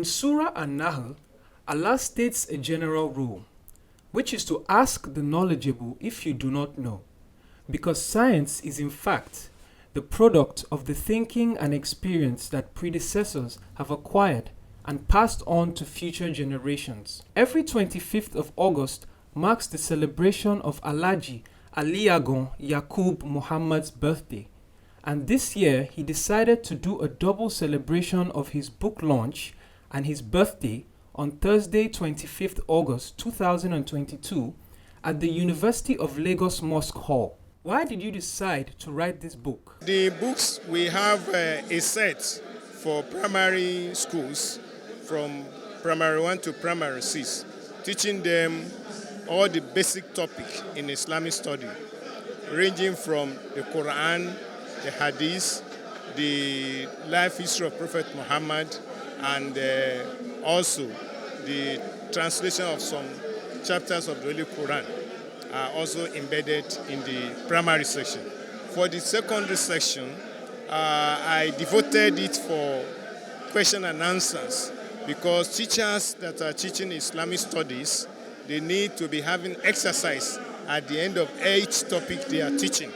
In Surah An-Nahl, Allah states a general rule, which is to ask the knowledgeable if you do not know, because science is in fact the product of the thinking and experience that predecessors have acquired and passed on to future generations. Every 25th of August marks the celebration of Alhaji Ali Agan Yakub Muhammad's birthday, and this year he decided to do a double celebration of his book launch and his birthday on Thursday 25th August 2022 at the University of Lagos Mosque Hall. Why did you decide to write this book? The books, we have a set for primary schools from primary 1 to primary 6, teaching them all the basic topic in Islamic study, ranging from the Quran, the Hadith, the life history of Prophet Muhammad, and also the translation of some chapters of the Holy Quran are also embedded in the primary section. For the secondary section, I devoted it for question and answers, because teachers that are teaching Islamic studies, they need to be having exercise at the end of each topic they are teaching.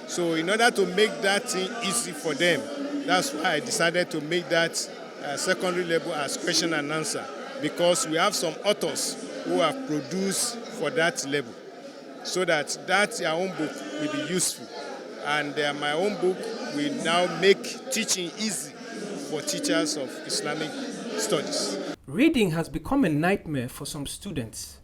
So in order to make that thing easy for them, that's why I decided to make that secondary level as question and answer, because we have some authors who have produced for that level, so that their own book will be useful. And my own book will now make teaching easy for teachers of Islamic studies. Reading has become a nightmare for some students.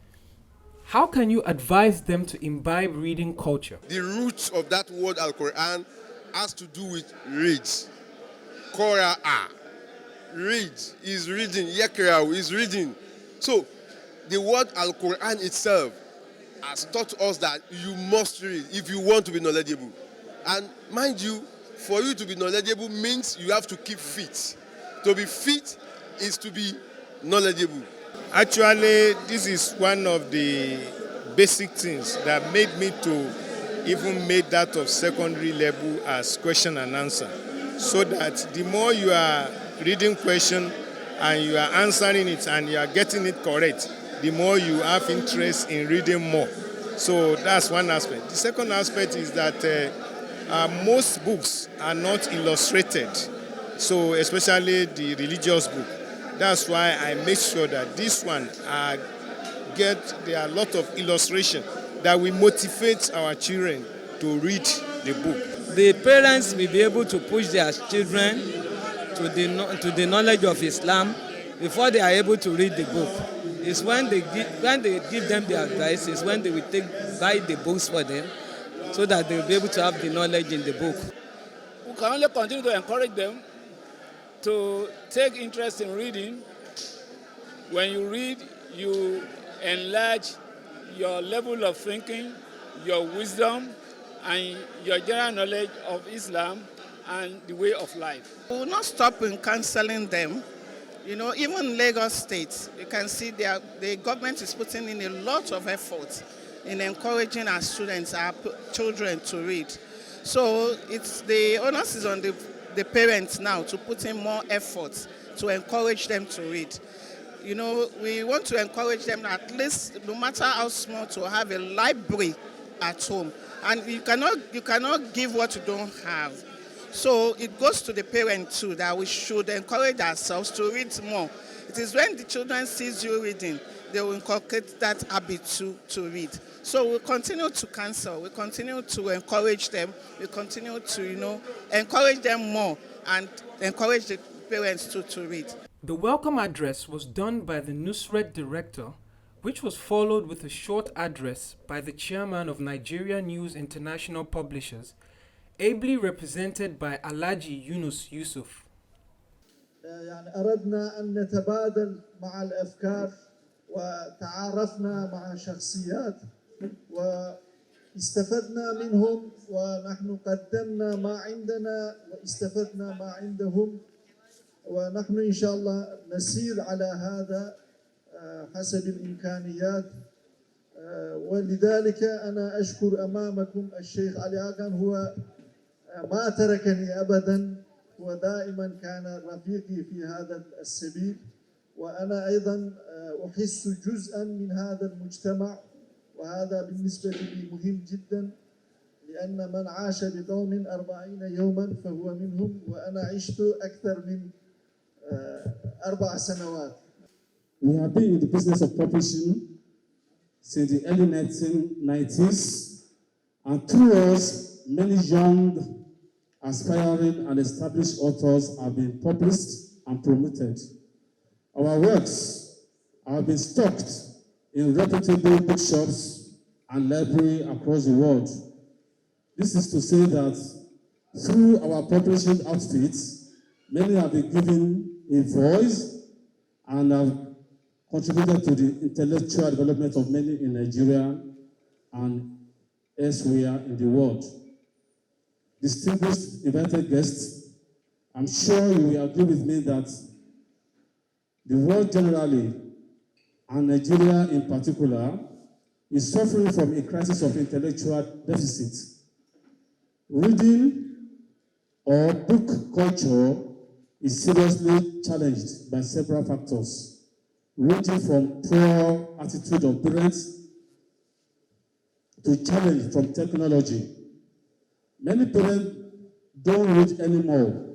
How can you advise them to imbibe reading culture? The root of that word Al-Quran has to do with read. Qara'a. Read is reading. Yakra'u is reading. So the word Al-Quran itself has taught us that you must read if you want to be knowledgeable. And mind you, for you to be knowledgeable means you have to keep fit. To be fit is to be knowledgeable. Actually, this is one of the basic things that made me to even make that of secondary level as question and answer, so that the more you are reading question and you are answering it and you are getting it correct, the more you have interest in reading more. So that's one aspect. The second aspect is that most books are not illustrated, so especially the religious book. That's why I make sure that this one there are a lot of illustration that will motivate our children to read the book. The parents will be able to push their children to the knowledge of Islam before they are able to read the book. It's when they give them the advice, is when they will buy the books for them, so that they will be able to have the knowledge in the book. We can only continue to encourage them to take interest in reading. When you read, you enlarge your level of thinking, your wisdom, and your general knowledge of Islam and the way of life. We will not stop in counseling them. You know, even Lagos State, you can see the government is putting in a lot of effort in encouraging our students, our children to read. So it's the onus is on the parents now to put in more effort to encourage them to read. You know, we want to encourage them at least, no matter how small, to have a library at home. And you cannot give what you don't have. So it goes to the parent too, that we should encourage ourselves to read more. It is when the children sees you reading, they will inculcate that habit to read. So we'll continue to counsel, we continue to encourage them, we continue to, encourage them more and encourage the parents to read. The welcome address was done by the Nusret director, which was followed with a short address by the chairman of Nigeria News International Publishers, ably represented by Alhaji Yunus Yusuf. يعني أردنا أن نتبادل مع الأفكار وتعارفنا مع شخصيات واستفدنا منهم ونحن قدمنا ما عندنا واستفدنا ما عندهم ونحن إن شاء الله نسير على هذا حسب الإمكانيات ولذلك أنا أشكر أمامكم الشيخ علي آغان هو ما تركني أبدا ودائما كان رفيقي في هذا السبيل وأنا أيضا أحس جزءا من هذا المجتمع، وهذا بالنسبة لي مهم جدا، لأن من عاش بقوم 40 يوما فهو منهم، وأنا عشت أكثر من 4 سنوات. We have been in the business of publishing since the early 1990s, and through us, many young, aspiring, and established authors have been published and promoted. Our works have been stocked in reputable bookshops and libraries across the world. This is to say that through our publishing outfits, many have been given a voice and have contributed to the intellectual development of many in Nigeria and elsewhere in the world. Distinguished invited guests, I'm sure you will agree with me that the world generally, and Nigeria in particular, is suffering from a crisis of intellectual deficit. Reading or book culture is seriously challenged by several factors, ranging from poor attitude of parents to challenge from technology. Many parents don't read anymore.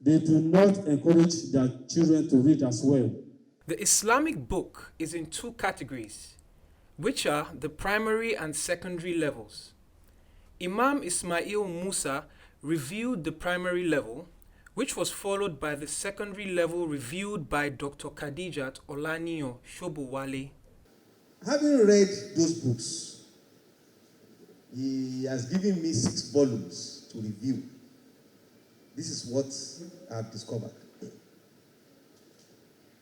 They do not encourage their children to read as well. The Islamic book is in 2 categories, which are the primary and secondary levels. Imam Ismail Musa reviewed the primary level, which was followed by the secondary level reviewed by Dr. Khadijat Olaniyan Shobowale. Having read those books, he has given me 6 volumes to review. This is what I've discovered.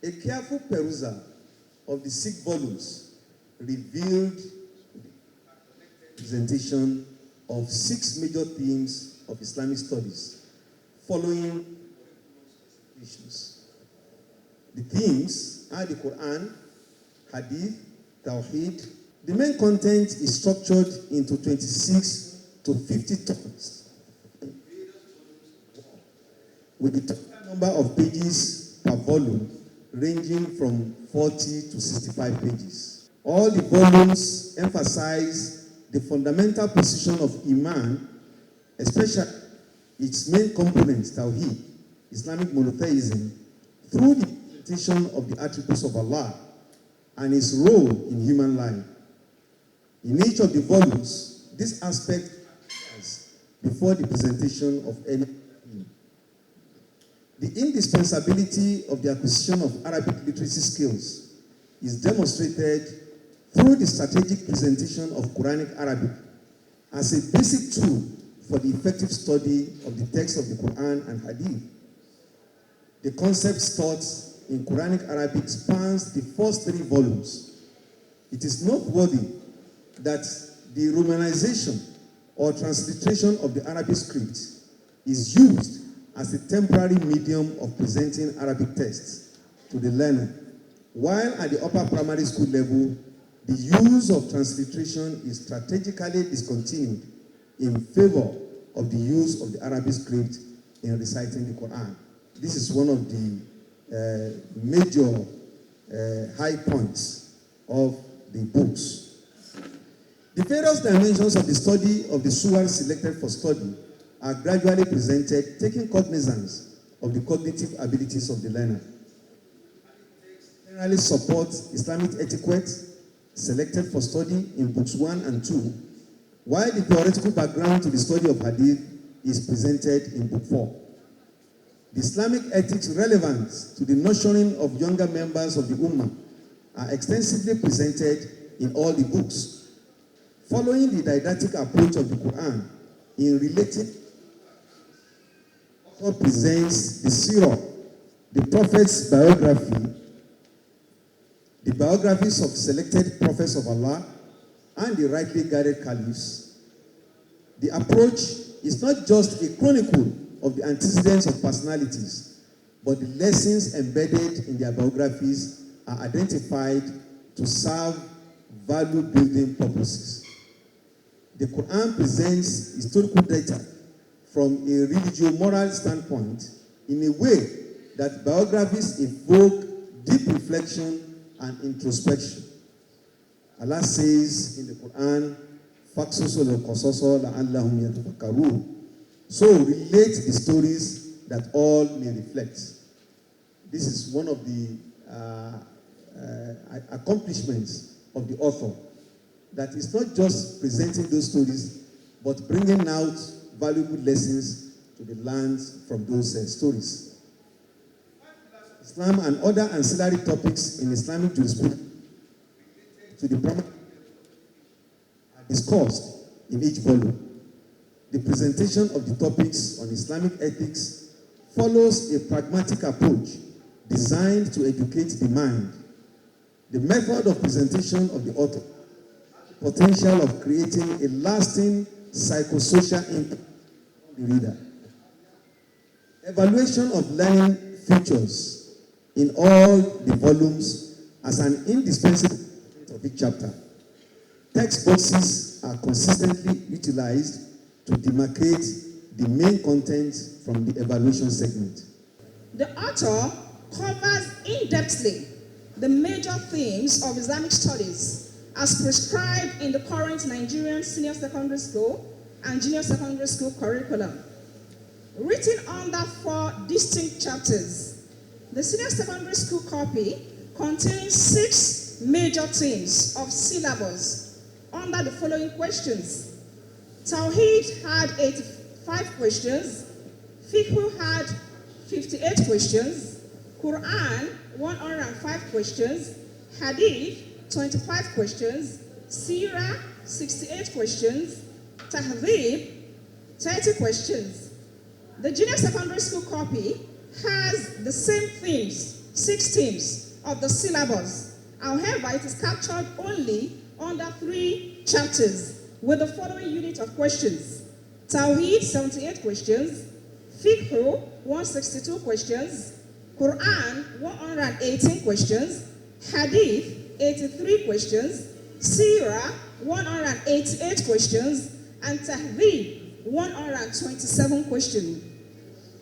A careful perusal of the 6 volumes revealed the presentation of 6 major themes of Islamic studies following issues. The themes are the Quran, Hadith, Tawheed. The main content is structured into 26 to 50 topics, with the total number of pages per volume ranging from 40 to 65 pages. All the volumes emphasize the fundamental position of Iman, especially its main component, Tawheed, Islamic monotheism, through the presentation of the attributes of Allah and its role in human life. In each of the volumes, this aspect is before the presentation of any theme. The indispensability of the acquisition of Arabic literacy skills is demonstrated through the strategic presentation of Quranic Arabic as a basic tool for the effective study of the text of the Quran and Hadith. The concepts taught in Quranic Arabic spans the first 3 volumes. It is noteworthy that the romanization or transliteration of the Arabic script is used as a temporary medium of presenting Arabic texts to the learner, while at the upper primary school level, the use of transliteration is strategically discontinued in favor of the use of the Arabic script in reciting the Quran. This is one of the major high points of the books. The various dimensions of the study of the surah selected for study are gradually presented, taking cognizance of the cognitive abilities of the learner. Generally supports Islamic etiquette selected for study in books 1 and 2, while the theoretical background to the study of Hadith is presented in book 4. The Islamic ethics relevant to the nurturing of younger members of the Ummah are extensively presented in all the books. Following the didactic approach of the Quran in relating, author presents the Sirah, the Prophet's biography, the biographies of selected prophets of Allah, and the rightly guided caliphs. The approach is not just a chronicle of the antecedents of personalities, but the lessons embedded in their biographies are identified to serve value-building purposes. The Quran presents historical data from a religio-moral standpoint in a way that biographies evoke deep reflection and introspection. Allah says in the Quran, فَقْصُصُ الْقَصَصَ لَعَلَّهُمْ يَتَفَكَّرُونَ. So relate the stories that all may reflect. This is one of the accomplishments of the author, that is not just presenting those stories, but bringing out valuable lessons to be learned from those stories. Islam and other ancillary topics in Islamic jurisprudence to the primary are discussed in each volume. The presentation of the topics on Islamic ethics follows a pragmatic approach designed to educate the mind. The method of presentation of the author, potential of creating a lasting psychosocial impact on the reader. Evaluation of learning features in all the volumes as an indispensable part of each chapter. Text boxes are consistently utilized to demarcate the main content from the evaluation segment. The author covers in-depthly the major themes of Islamic studies as prescribed in the current Nigerian senior secondary school and junior secondary school curriculum. Written under 4 distinct chapters, the senior secondary school copy contains 6 major themes of syllabus under the following questions. Tawheed had 85 questions, Fiqh had 58 questions, Quran 105 questions, Hadith 25 questions, Sirah 68 questions, Tahdhib 30 questions. The junior secondary school copy has the same themes, 6 themes of the syllabus. However, it is captured only under 3 chapters with the following unit of questions. Tawheed, 78 questions, Fiqh, 162 questions, Quran, 118 questions, Hadith, 83 questions, Sirah, 188 questions, and Tahdhib, 127 questions.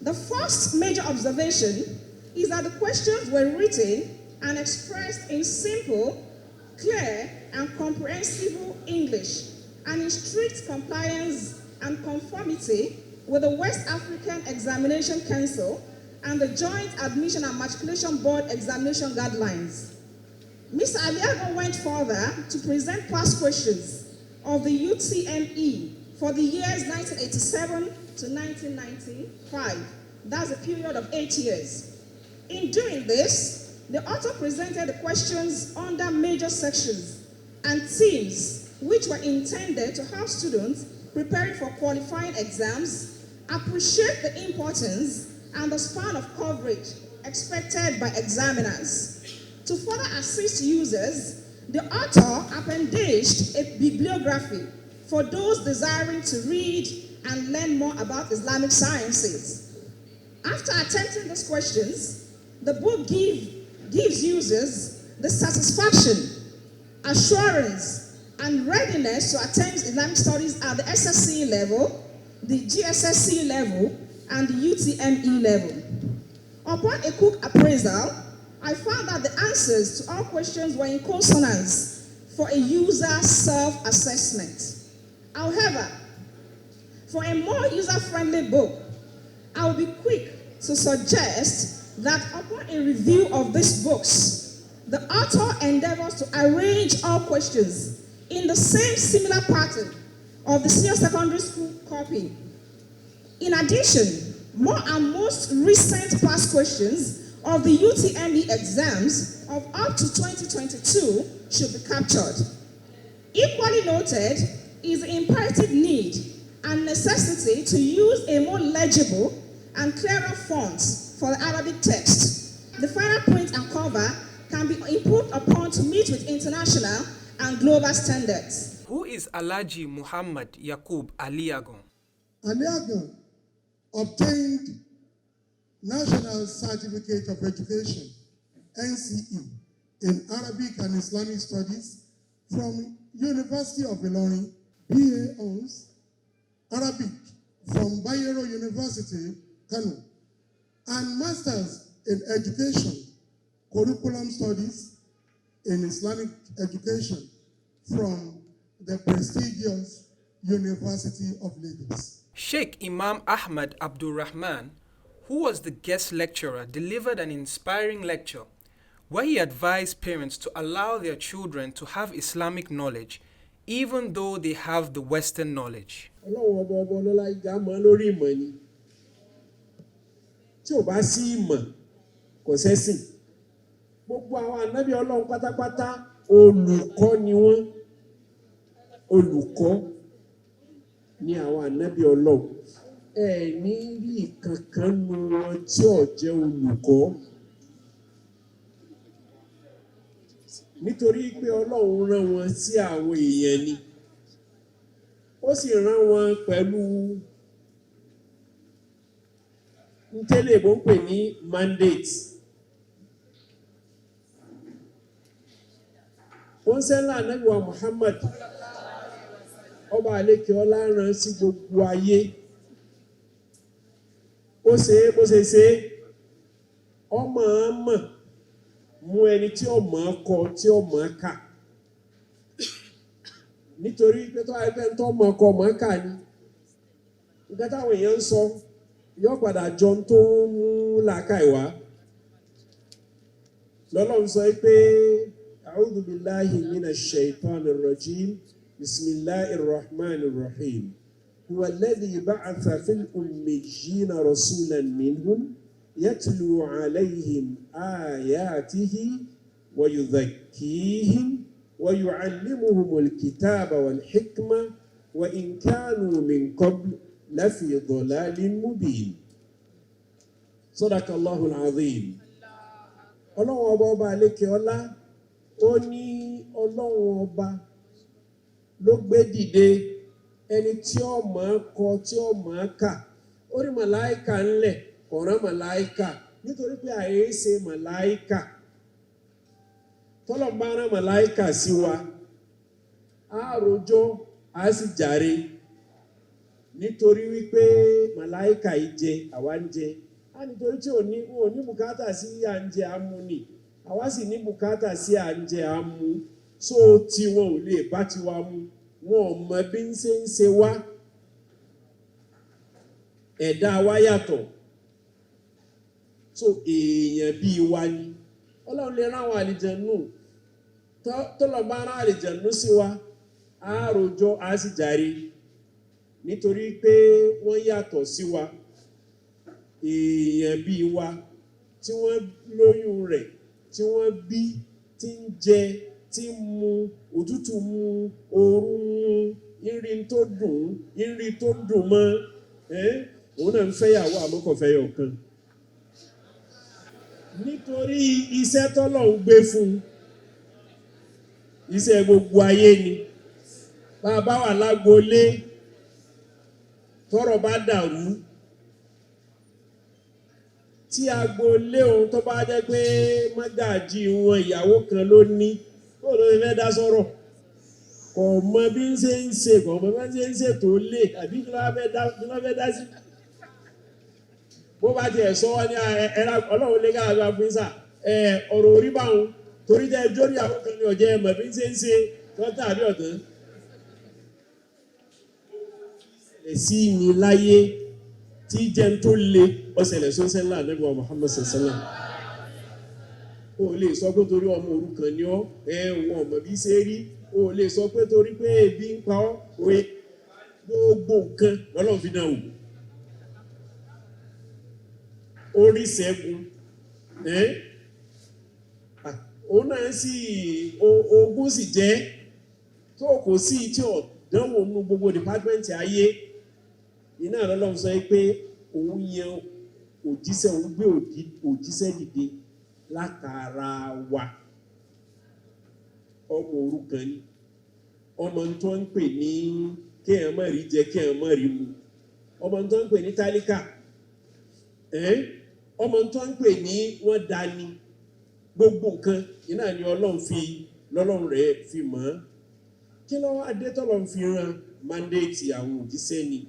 The first major observation is that the questions were written and expressed in simple, clear, and comprehensible English, and in strict compliance and conformity with the West African Examination Council and the Joint Admission and Matriculation Board examination guidelines. Mr. Agan went further to present past questions of the UTME for the years 1987 to 1995. That's a period of 8 years. In doing this, the author presented the questions under major sections and themes which were intended to help students preparing for qualifying exams appreciate the importance and the span of coverage expected by examiners. To further assist users, the author appendaged a bibliography for those desiring to read and learn more about Islamic sciences. After attempting these questions, the book gives users the satisfaction, assurance, and readiness to attempt Islamic studies at the SSC level, the GSSC level, and the UTME level. Upon a quick appraisal, I found that the answers to all questions were in consonance for a user self-assessment. However, for a more user-friendly book, I will be quick to suggest that upon a review of these books, the author endeavors to arrange all questions in the same similar pattern of the senior secondary school copy. In addition, more and most recent past questions of the UTME exams of up to 2022 should be captured. Equally noted is the imperative need and necessity to use a more legible and clearer font for the Arabic text. The final print and cover can be improved upon to meet with international and global standards. Who is Alhaji Muhammad Yaqub Ali Agan? Ali Agan obtained National Certificate of Education, NCE, in Arabic and Islamic Studies from University of Ilorin, BA Hons, Arabic from Bayero University, Kano, and Masters in Education curriculum studies in Islamic education from the prestigious University of Lagos. Sheikh Imam Ahmad Abdul Rahman, who was the guest lecturer, delivered an inspiring lecture where he advised parents to allow their children to have Islamic knowledge even though they have the Western knowledge. Gbogbo àwọn ànábì Ọlọ́run pátápátá olùkọ́ ni wọ́n, olùkọ́ ni àwọn ànábì Ọlọ́run. Ní rí kankan nu wọn tí ò jẹ́ olùkọ́, nítorí pé Ọlọ́run rán wọn sí àwọn èèyàn ni, ó sì rán wọn pẹ̀lú ntẹ́lẹ̀ bó ń pè ní mandate. Wọ́n sẹ́lá ànábì wa Muhammad ọba àlékè ọlá rán sí gbogbo ayé. Ó ṣe ọmọ ọmọ mú ẹni tí ó mọ̀ kọ tí ó mọ̀ kà, nítorí pé tó ẹgbẹ́ tó mọ̀ kọ mọ̀ kà ni nǹkan táwọn èèyàn ń sọ yóò padà jọ tó ń mú làákàyè wá. Lọ́lọ́run sọ pé أعوذ بالله من الشيطان الرجيم بسم الله الرحمن الرحيم هو الذي بعث في الأميين رسولا منهم يتلو عليهم آياته ويزكيهم ويعلمهم الكتاب والحكمة وإن كانوا من قبل لفي ضلال مبين. صدق الله العظيم. الله أبا عليك الله. Ó ní Ọlọ́run ọba ló gbé dìde ẹni tí ó mọ̀ kọ tí ó mọ̀ kà. Ó rí màláìkà ńlẹ̀ ọ̀ràn màláìkà nítorí pé àyè ṣe màláìkà. Tọ́lọ̀ bá rán màláìkà sí wa, á rojọ́ á sì jàre, nítorí wípé màláìkà yìí jẹ àwa ń jẹ. Á nítorí tí ò ní bùkátà sí à ń jẹ amúni. Àwa sì ní bùkátà sí à ń jẹ àmú, so tí wọn ò lè bá tiwa mu, wọn ò mọ bí ń ṣe wá. Ẹ̀dá wa yàtọ̀, so èèyàn bíi wa ni. Ọlọ́run lè rán àwọn àlìjànnú, tọ́lọ̀ bá rán àlìjànnú sí wa, á rojọ́ á sì jàre, nítorí pé wọ́n yàtọ̀ sí wa. Èèyàn bíi wa tí wọ́n lóyún rẹ̀, tí wọ́n bí, tí ń jẹ, tí ń mu, òtútù mu, ooru mu, irin tó dùn mọ́, òun náà ń fẹ́yàwó àmọ́kọ̀fẹ́ ọ̀kan. Nítorí iṣẹ́ tọ́lọ̀ ń gbé fún iṣẹ́ gbogbo ayé ni. Bàbá wà lágboolé, tọ́rọ̀ bá dàrú, tí agboolé ohun tó bá jẹ́ pé mágàjí wọn ìyàwó kan ló ní, ó ló fẹ́ dá sọ́rọ̀, kò mọ bí ń ṣe kò mọ bí ń ṣe tó lè àbí kí ló fẹ́ dá sí. Bó bá tiẹ̀ sọ wọ́n ní ẹ̀rá Ọlọ́run lé káàdùn àfíìsà ọ̀rọ̀ orí bá wọn torí jẹ́ jórí ìyàwó kan ní ọ̀jẹ́ mọ̀ bí ń ṣe tọ́tà àbí ọ̀tán. Ẹ̀sí mi láyé tí jẹun tó le ọ̀sẹ̀lẹ̀ sọ́sẹ̀ ńlá Ànábì wa Muhammad sallam. O lè sọ pé torí ọmọ òrukàn ni ọ́ wọn ọmọ bí ṣe rí, o lè sọ pé torí pé ebi ń pa ọ́ òye, gbogbo nǹkan lọ́lọ́run fi dán wò. Orí ṣẹ́gun òun náà sì ogún sì jẹ́ tó kò sí tí ọ̀dánwò nínú gbogbo dìpátmẹ́ǹtì ayé. Iná Ọlọ́run sọ pé òun yan òjíṣẹ́, òun gbé òjíṣẹ́ dìde látara wa. Ọmọ òrukàn ni, ọmọ tó ń pè ní kéèyàn má rí jẹ kéèyàn má rí mu, ọmọ tó ń pè ní tálíkà, ọmọ tó ń pè ní wọ́n dání, gbogbo nǹkan iná ni lọ́lọ́run rẹ̀ fi mọ̀ ọ́. Kí ló wá dé tọ́lọ́run fi ran mandate àwọn òjíṣẹ́ ni?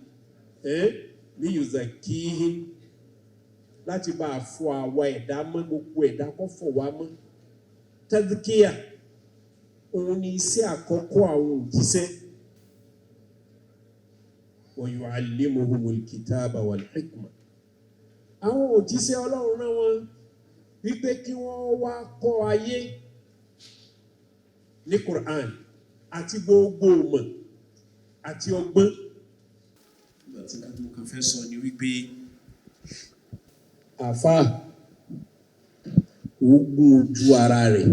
Bí yuzakihim láti bá a fọ àwa ẹ̀dá mọ́, gbogbo ẹ̀dá kó fọ̀ wá mọ́. Tadhkiya òun ni iṣẹ́ àkọ́kọ́ àwọn òjíṣẹ́. Wa yu'allimuhumul kitaba wal hikma. Àwọn òjíṣẹ́ Ọlọ́run rán wọn wípé kí wọ́n wá kọ́ ayé ní Quran àti gbogbo ìmọ̀ àti ọgbọ́n. Ìgbà tí mo kàn fẹ́ sọ ni wípé àfáà ogun ojú ara rẹ̀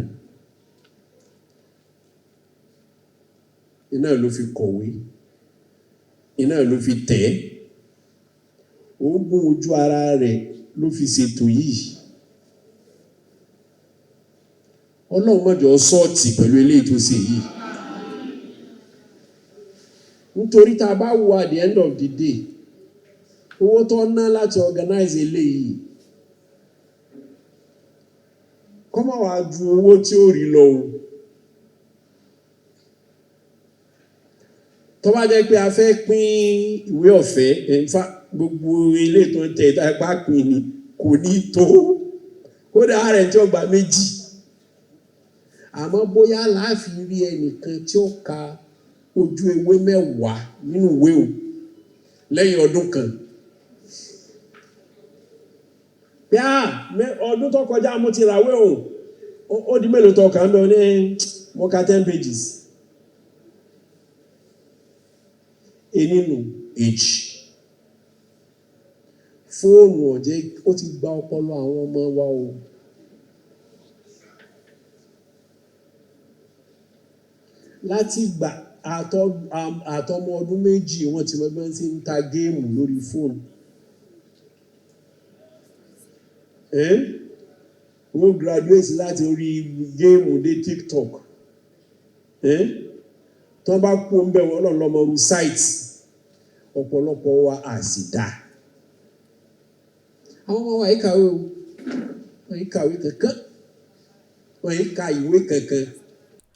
iná ló fi kọ̀wé, iná ló fi tẹ̀, ogun ojú ara rẹ̀ ló fi ṣètò yìí. Ọlọ́run má jẹ́ sọ́ọ̀tì pẹ̀lú eléyìí tó ṣe yìí. Nítorí tá a bá wo at the end of the day, owó tó ná láti organize eléyìí kọ́ máa wá ju owó tí ó rí lọ o. Tó bá jẹ́ pé a fẹ́ pín ìwé ọ̀fẹ́ ẹ̀fà gbogbo ilé tó ń tẹ̀ ipá pín ni kò ní tó, kódà ààrẹ tí ó gba méjì. Àmọ́ bóyá láàfin rí ẹnìkan tí ó ka ojú ewé 10 nínú ìwé o lẹ́yìn ọdún kan. Bí ọdún tó kọjá mo ti ràwé ó di mélòó tó kà ń bẹ ní mo ka 10 pages. Nínú èjì fóònù ọ̀jẹ́ ó ti gba ọpọlọ àwọn ọmọ wa o. Láti gbà àtọmọ ọdún 2 wọ́n ti mọ̀ bí wọ́n ti ń ta géèmù lórí fóònù. Wọ́n graduate láti orí géèmù dé TikTok. Tó bá kú ń bẹ̀ wọ́n lọ́mọ orí site ọ̀pọ̀lọpọ̀ wa àsìdá. Àwọn ọmọ wa yìí kàwé o, wọ́n yìí kàwé kankan, wọ́n yìí ka ìwé kankan.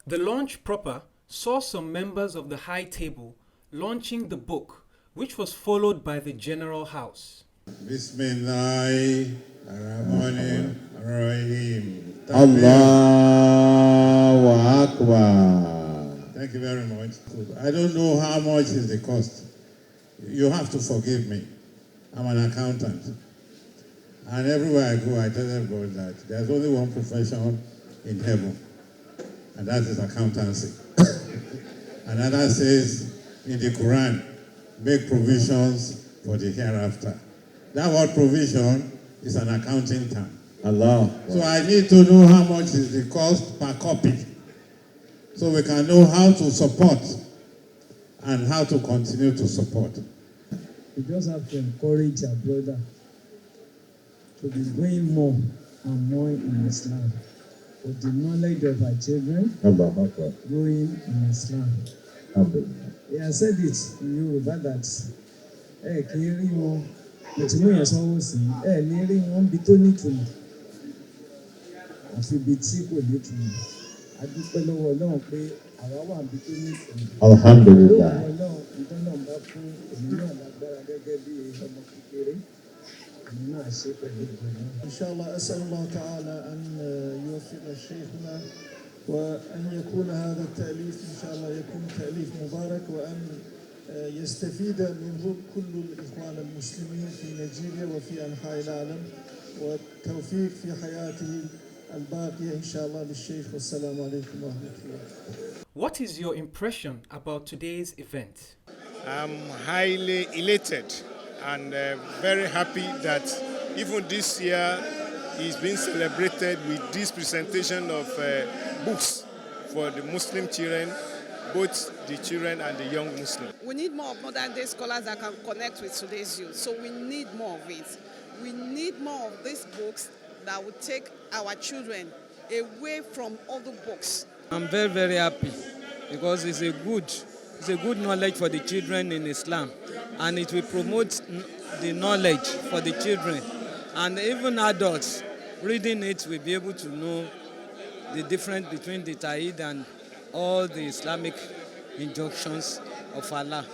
The launch proper saw some members of the high table launching the book, which was followed by the general house. Bismillahirrahmanirrahim. Allahu Akbar. Thank you very much. I don't know how much is the cost. You have to forgive me. I'm an accountant. And everywhere I go, I tell everybody that there's only one profession in heaven, and that is accountancy. Another says in the Quran, make provisions for the hereafter. That word provision is an accounting term. Allah. So I need to know how much is the cost per copy, so we can know how to support and how to continue to support. We just have to encourage our brother to be going more and more in Islam, with the knowledge of our children growing in Islam. He has said it in Yoruba that kì í rí wọn ìtumọ̀ yẹn sanwó sí ní rí wọn bí tó nítumọ̀ àfi ibi tí kò nítumọ̀. A dúpẹ́ lọ́wọ́ Ọlọ́run pé àwa wà bí tó nítumọ̀. Alhamdulillah. Ọlọ́run ìtọ́nà bá fún èmi náà lágbára gẹ́gẹ́ bí ọmọ kékeré. إن شاء الله أسأل الله تعالى أن يوفق شيخنا وأن يكون هذا التأليف إن شاء الله يكون تأليف مبارك وأن يستفيد منه كل الإخوان المسلمين في نيجيريا وفي أنحاء العالم والتوفيق في حياته الباقية إن شاء الله للشيخ والسلام عليكم ورحمة الله. What is your impression about today's event? I'm highly elated and very happy that even this year is being celebrated with this presentation of books for the Muslim children, both the children and the young Muslims. We need more of modern day scholars that can connect with today's youth, so we need more of it. We need more of these books that will take our children away from other books. I'm very, very happy because it's a good knowledge for the children in Islam, and it will promote the knowledge for the children, and even adults reading it will be able to know the difference between the Tawhid and all the Islamic injunctions of Allah,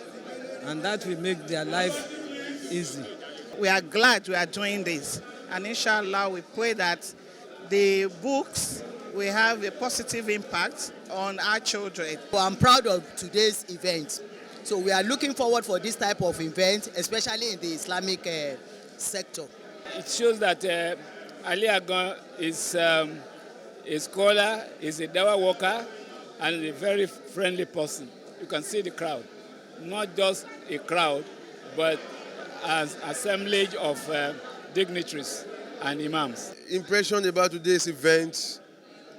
and that will make their life easy. We are glad we are doing this. And inshallah, we pray that the books will have a positive impact on our children. I'm proud of today's event. So we are looking forward for this type of event, especially in the Islamic sector. It shows that Ali Agan is a scholar, is a dawah worker, and a very friendly person. You can see the crowd. Not just a crowd, but an assemblage of dignitaries and imams. Impression about today's event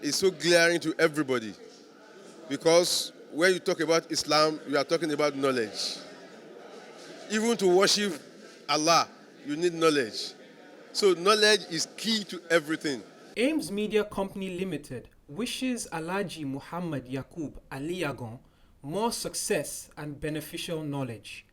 is so glaring to everybody, because when you talk about Islam, you are talking about knowledge. Even to worship Allah, you need knowledge. So knowledge is key to everything. Ames Media Company Limited wishes Alhaji Muhammad Yaqub Ali Agan more success and beneficial knowledge.